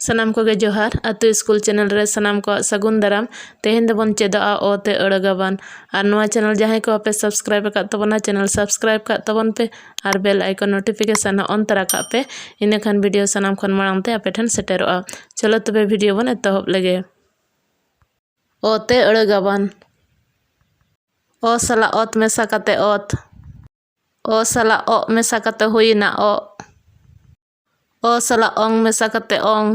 सनाम को जोहार आतु school channel रे सनाम को सगुन दाराम तेहेन दबन चेदोआ ओ ते अड़गाबान और नोआ चैनल जहां को पे सब्सक्राइब का तबना चैनल सब्सक्राइब का तबन पे और बेल आइकन नोटिफिकेशन ऑन तरा का पे इन खान वीडियो सनाम खन मांगते आपे ठन सेटेरोआ। चलो तबे वीडियो बन एतहब लगे। ओ ते अड़गाबान ओ सला ओत मेसा काते ओत ओ सला ओ मेसा काते हुईना ओ सला ओंग मेसा काते ओंग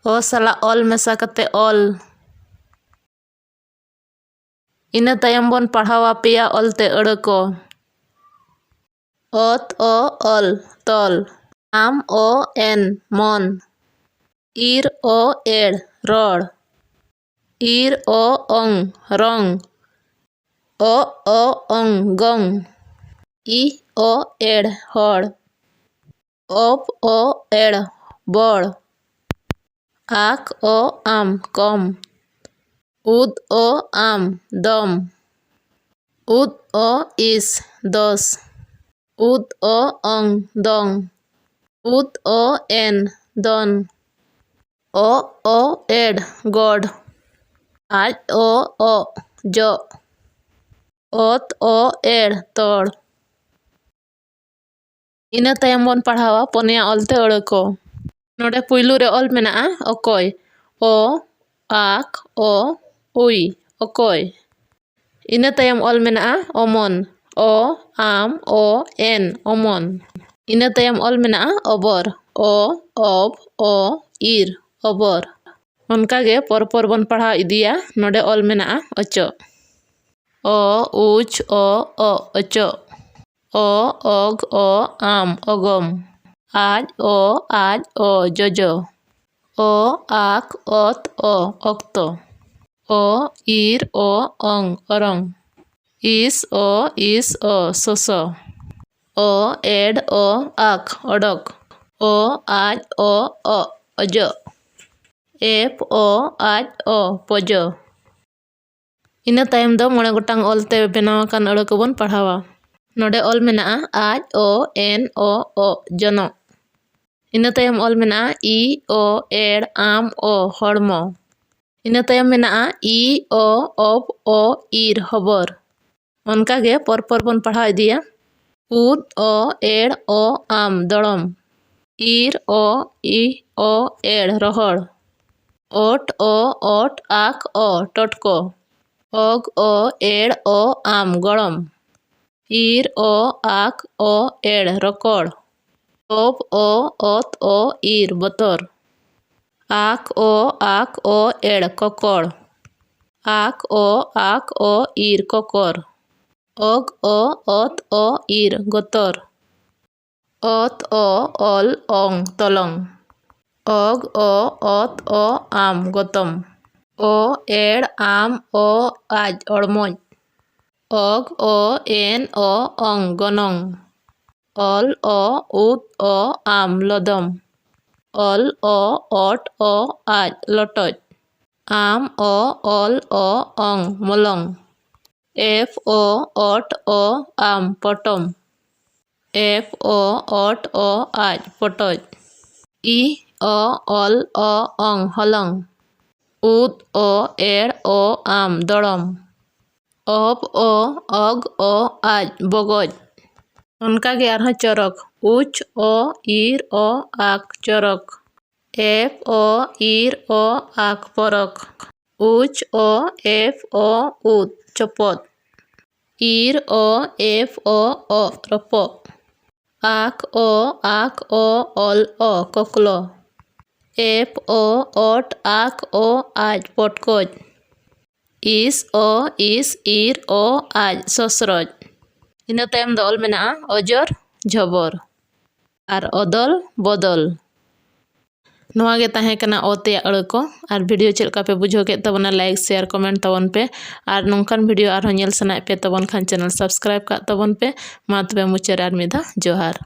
ओ सला ऑल मेसा काते ऑल। इना तायम बन पढ़ावा पेया ऑलते अड़ को। ओत ओ ऑल तोल आम ओ एन मन ईर ओ एड़ रोड़ ईर ओ ओंग रोंग ओ ओंग गोंग ई ओ एड़ होड़ ओप ओ एड़ बोड़ आक ओ आम कम उद ओ आम दम उद ओ इस दस उद ओ ओंग दंग उद ओ एन दन ओ एड़ गोड़ आज ओ जो ओत ओ एड़ तोड़। इना तायम बन पढ़ावा पोनिया ऑलते अड़ को। नोडे पुइलू रे ऑल मेना अकोय ओ आक ओ उई अकोय। इना तायम ऑल मेना ओमन ओ आम ओ एन ओमन। इना तायम ऑल मेना अबर ओ अब ओ ईर अबर। उनका गे पर बन पढ़ा इदिया। नोडे ऑल मेना अचो ओ उच ओ अचो ओ ओग ओ आम अगम आज ओ जोजो ओ आक ओत ओ ओक्तो ओ ईर ओ ओंग ओरंग इस ओ सोसो ओ एड ओ आक ओडक ओ आज ओ अजो एप ओ आज ओ पजो। इना तायम दो मोड़े गोटांग ऑलते बेनाव कान अड़ को बन पढ़ावा। नोडे ऑल मेना आज ओ एन ओ जनो। इना तायम ऑल मेना ई ओ एड़ आम ओ हड़मो। इना तायम मेना ई ओ ओप ओ ईर हबर। उनका गे पर बन पढ़ा इदिया। उद ओ एड़ ओ आम दड़म ईर ओ ई ओ एड़ रोहड़ ओट ओ ओट आक ओ टोटको ओग ओ एड़ ओ आम गड़म ईर ओ आक ओ एड़ रोकड़ ओप ओ ओत ओ ईर बतर आक ओ एड़ कोकड़ आक ओ ईर कोकर ओग ओ ओत ओ ईर गोतर ओत ओ ऑल ओंग तोलंग ओग ओ ओत ओ आम गोतम ओ एड़ आम ओ आज ओड़मोज ओग ओ एन ओ ओंग गोनंग ऑल ओ उद ओ आम लोदम ऑल ओ ओट ओ आज लोटोज आम ओ ऑल ओ ओंग मोलंग एफ ओ ओट ओ आम पटम एफ ओ ओट ओ आज पटोज ई ओ ऑल ओ ओंग हलंग उद ओ एड़ ओ आम दड़म ओप ओ ओग ओ आज बगज। उनका गे आरहा चरक उच ओ ईर ओ आक चरक एफ ओ ईर ओ आक परक उच ओ एफ ओ उद चपत ईर ओ एफ ओ रपो आक ओ ऑल ओ कोकलो एफ ओ ओट आक ओ आज पटकोज इस ईर ओ आज ससरज। इना तायम दो ऑल मेना अजर झबर और अदल बदल। नोआ गे ताहे कना ओते अड़ को और वीडियो चेक का पे बुझो के तबना लाइक शेयर कमेंट तबन पे और नोंकान वीडियो और नेल सनाय पे तबन खान चैनल सब्सक्राइब का तबन पे मा तबे मुचार आर मिदा जोहार।